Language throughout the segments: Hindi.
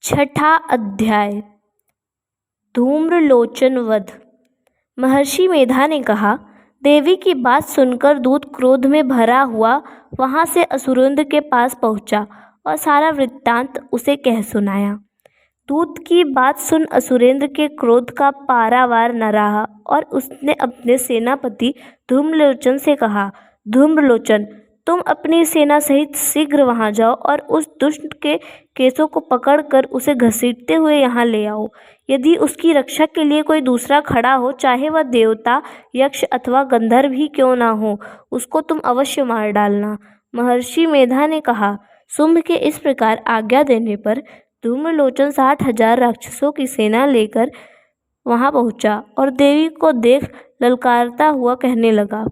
छठा अध्याय धूम्रलोचन वध। महर्षि मेधा ने कहा, देवी की बात सुनकर दूत क्रोध में भरा हुआ वहां से असुरेंद्र के पास पहुंचा और सारा वृत्तांत उसे कह सुनाया। दूत की बात सुन असुरेंद्र के क्रोध का पारावार न रहा और उसने अपने सेनापति धूम्रलोचन से कहा, धूम्रलोचन, तुम अपनी सेना सहित शीघ्र वहां जाओ और उस दुष्ट के केसों को पकड़कर उसे घसीटते हुए यहाँ ले आओ। यदि उसकी रक्षा के लिए कोई दूसरा खड़ा हो, चाहे वह देवता, यक्ष अथवा गंधर्व ही क्यों ना हो, उसको तुम अवश्य मार डालना। महर्षि मेधा ने कहा। शुंभ के इस प्रकार आज्ञा देने पर धूम्रलोचन 60,000 राक्षसों की सेना लेकर वहां पहुंचा और देवी को देख ललकारता हुआ कहने लगा,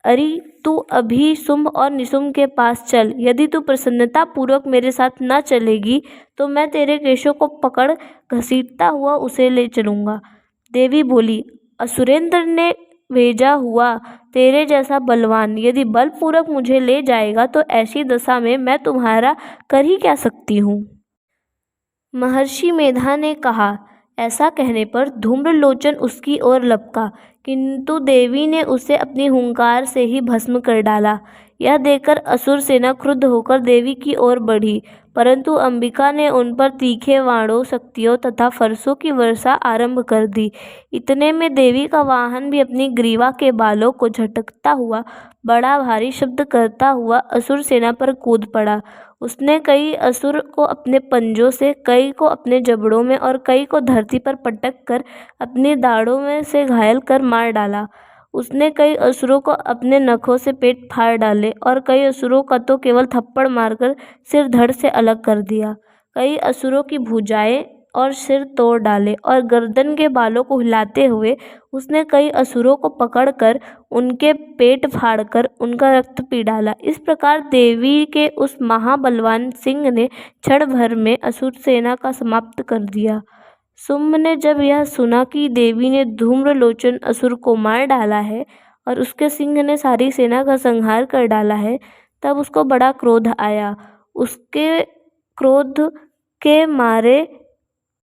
अरे तू अभी शुंभ और निशुंभ के पास चल। यदि तू प्रसन्नता पूर्वक मेरे साथ न चलेगी तो मैं तेरे केशों को पकड़ घसीटता हुआ उसे ले चलूंगा। देवी बोली, असुरेंद्र ने भेजा हुआ तेरे जैसा बलवान यदि बलपूर्वक मुझे ले जाएगा तो ऐसी दशा में मैं तुम्हारा कर ही क्या सकती हूँ। महर्षि मेधा ने कहा। ऐसा कहने पर धूम्रलोचन उसकी ओर लपका, किंतु देवी ने उसे अपनी हुंकार से ही भस्म कर डाला। यह देखकर असुर सेना क्रुद्ध होकर देवी की ओर बढ़ी, परंतु अंबिका ने उन पर तीखे बाणों, शक्तियों तथा फरसों की वर्षा आरंभ कर दी। इतने में देवी का वाहन भी अपनी ग्रीवा के बालों को झटकता हुआ बड़ा भारी शब्द करता हुआ असुर सेना पर कूद पड़ा। उसने कई असुर को अपने पंजों से, कई को अपने जबड़ों में और कई को धरती पर पटक कर अपनी दाढ़ों में से घायल कर मार डाला। उसने कई असुरों को अपने नखों से पेट फाड़ डाले और कई असुरों का तो केवल थप्पड़ मारकर सिर धड़ से अलग कर दिया। कई असुरों की भुजाएं और सिर तोड़ डाले और गर्दन के बालों को हिलाते हुए उसने कई असुरों को पकड़कर उनके पेट फाड़कर उनका रक्त पी डाला। इस प्रकार देवी के उस महाबलवान सिंह ने क्षण भर में असुर सेना का समाप्त कर दिया। शुंभ ने जब यह सुना कि देवी ने धूम्रलोचन असुर को मार डाला है और उसके सिंह ने सारी सेना का संहार कर डाला है, तब उसको बड़ा क्रोध आया। उसके क्रोध के मारे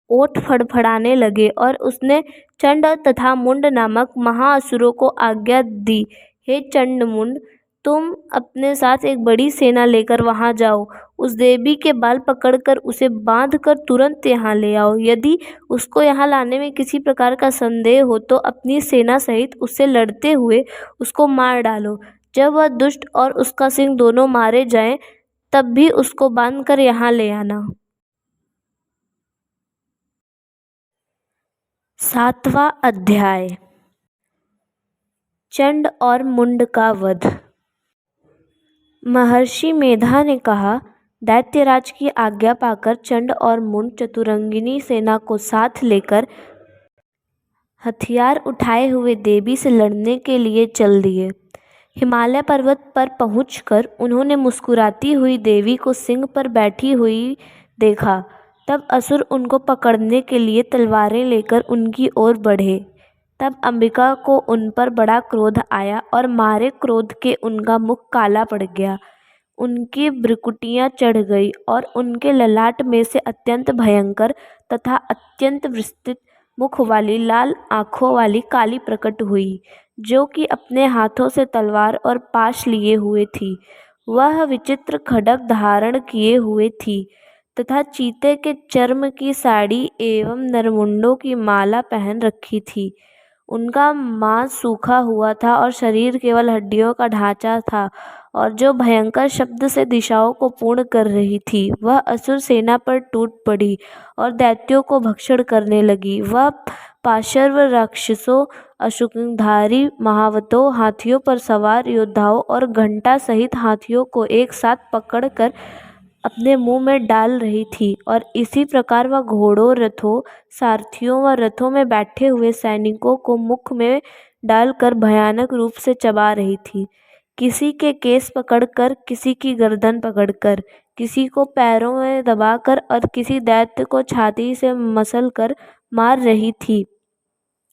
ओठ फड़फड़ाने लगे और उसने चंड तथा मुंड नामक महाअसुरों को आज्ञा दी, हे चंड मुंड, तुम अपने साथ एक बड़ी सेना लेकर वहां जाओ। उस देवी के बाल पकड़कर उसे बांधकर तुरंत यहाँ ले आओ। यदि उसको यहाँ लाने में किसी प्रकार का संदेह हो तो अपनी सेना सहित उससे लड़ते हुए उसको मार डालो। जब वह दुष्ट और उसका सिंह दोनों मारे जाएं, तब भी उसको बांधकर यहाँ ले आना। 7वां अध्याय चंड और मुंड का वध। महर्षि मेधा ने कहा, दैत्यराज की आज्ञा पाकर चंड और मुंड चतुरंगिनी सेना को साथ लेकर हथियार उठाए हुए देवी से लड़ने के लिए चल दिए। हिमालय पर्वत पर पहुंचकर उन्होंने मुस्कुराती हुई देवी को सिंह पर बैठी हुई देखा। तब असुर उनको पकड़ने के लिए तलवारें लेकर उनकी ओर बढ़े। तब अंबिका को उन पर बड़ा क्रोध आया और मारे क्रोध के उनका मुख काला पड़ गया। उनकी भ्रुकुटियां चढ़ गई और उनके ललाट में से अत्यंत भयंकर तथा अत्यंत विस्तृत मुख वाली लाल आँखों वाली काली प्रकट हुई, जो कि अपने हाथों से तलवार और पाश लिए हुए थी। वह विचित्र खड्ग धारण किए हुए थी तथा चीते के चर्म की साड़ी एवं नरमुंडों की माला पहन रखी थी। उनका मांस सूखा हुआ था और शरीर केवल हड्डियों का ढांचा था, और जो भयंकर शब्द से दिशाओं को पूर्ण कर रही थी, वह असुर सेना पर टूट पड़ी और दैत्यों को भक्षण करने लगी। वह पाशर्व राक्षसों, अशुकधारी महावतों, हाथियों पर सवार योद्धाओं और घंटा सहित हाथियों को एक साथ पकड़कर अपने मुंह में डाल रही थी, और इसी प्रकार वह घोड़ों, रथों, सारथियों व रथों में बैठे हुए सैनिकों को मुख में डालकर भयानक रूप से चबा रही थी। किसी के केस पकड़कर, किसी की गर्दन पकड़कर, किसी को पैरों में दबाकर और किसी दैत्य को छाती से मसल कर मार रही थी।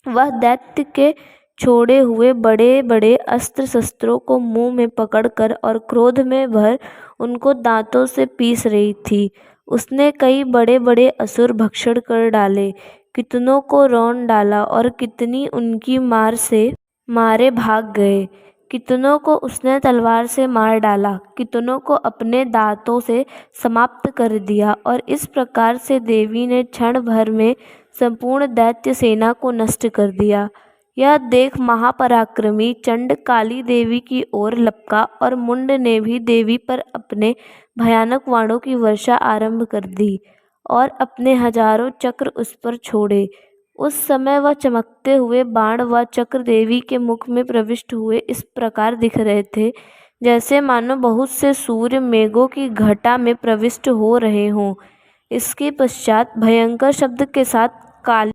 वह दैत्य के छोड़े हुए बड़े बड़े अस्त्र शस्त्रों को मुंह में पकड़कर और क्रोध में भर उनको दांतों से पीस रही थी। उसने कई बड़े बड़े असुर भक्षण कर डाले, कितनों को रौंद डाला और कितनी उनकी मार से मारे भाग गए। कितनों को उसने तलवार से मार डाला, कितनों को अपने दांतों से समाप्त कर दिया। और इस प्रकार से देवी ने क्षण भर में संपूर्ण दैत्य सेना को नष्ट कर दिया। यह देख महापराक्रमी चंड काली देवी की ओर लपका और मुंड ने भी देवी पर अपने भयानक बाणों की वर्षा आरंभ कर दी और अपने हजारों चक्र उस पर छोड़े। उस समय वह चमकते हुए बाण व चक्र देवी के मुख में प्रविष्ट हुए इस प्रकार दिख रहे थे, जैसे मानो बहुत से सूर्य मेघों की घटा में प्रविष्ट हो रहे हों। इसके पश्चात भयंकर शब्द के साथ काली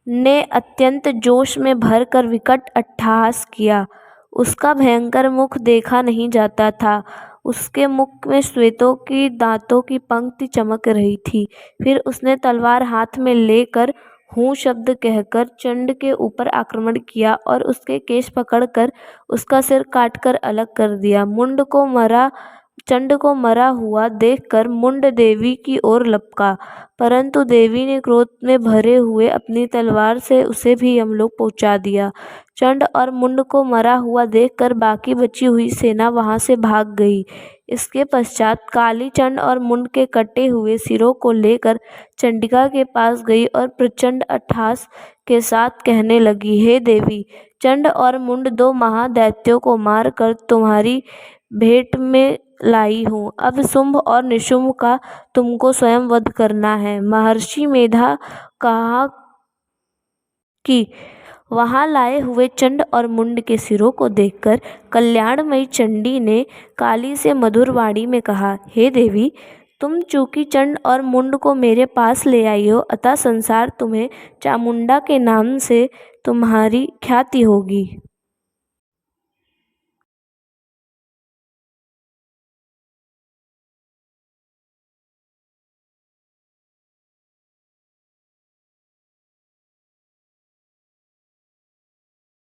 ने अत्यंत जोश में भरकर विकट अट्टहास किया। उसका भयंकर मुख देखा नहीं जाता था। उसके मुख में श्वेतों की दांतों की पंक्ति चमक रही थी। फिर उसने तलवार हाथ में लेकर हूँ शब्द कहकर चंड के ऊपर आक्रमण किया और उसके केश पकड़कर उसका सिर काटकर अलग कर दिया। चंड को मरा हुआ देखकर मुंड देवी की ओर लपका, परंतु देवी ने क्रोध में भरे हुए अपनी तलवार से उसे भी यमलोक पहुंचा दिया। चंड और मुंड को मरा हुआ देखकर बाकी बची हुई सेना वहां से भाग गई। इसके पश्चात काली चंड और मुंड के कटे हुए सिरों को लेकर चंडिका के पास गई और प्रचंड अट्टहास के साथ कहने लगी, हे देवी, चंड और मुंड दो महादैत्यों को मारकर तुम्हारी भेंट में लाई हूँ। अब शुंभ और निशुंभ का तुमको स्वयं वध करना है। महर्षि मेधा कहा कि वहां लाए हुए चंड और मुंड के सिरों को देखकर कल्याणमयी चंडी ने काली से मधुर वाणी में कहा, हे देवी, तुम चूंकि चंड और मुंड को मेरे पास ले आई हो, अतः संसार तुम्हें चामुंडा के नाम से तुम्हारी ख्याति होगी।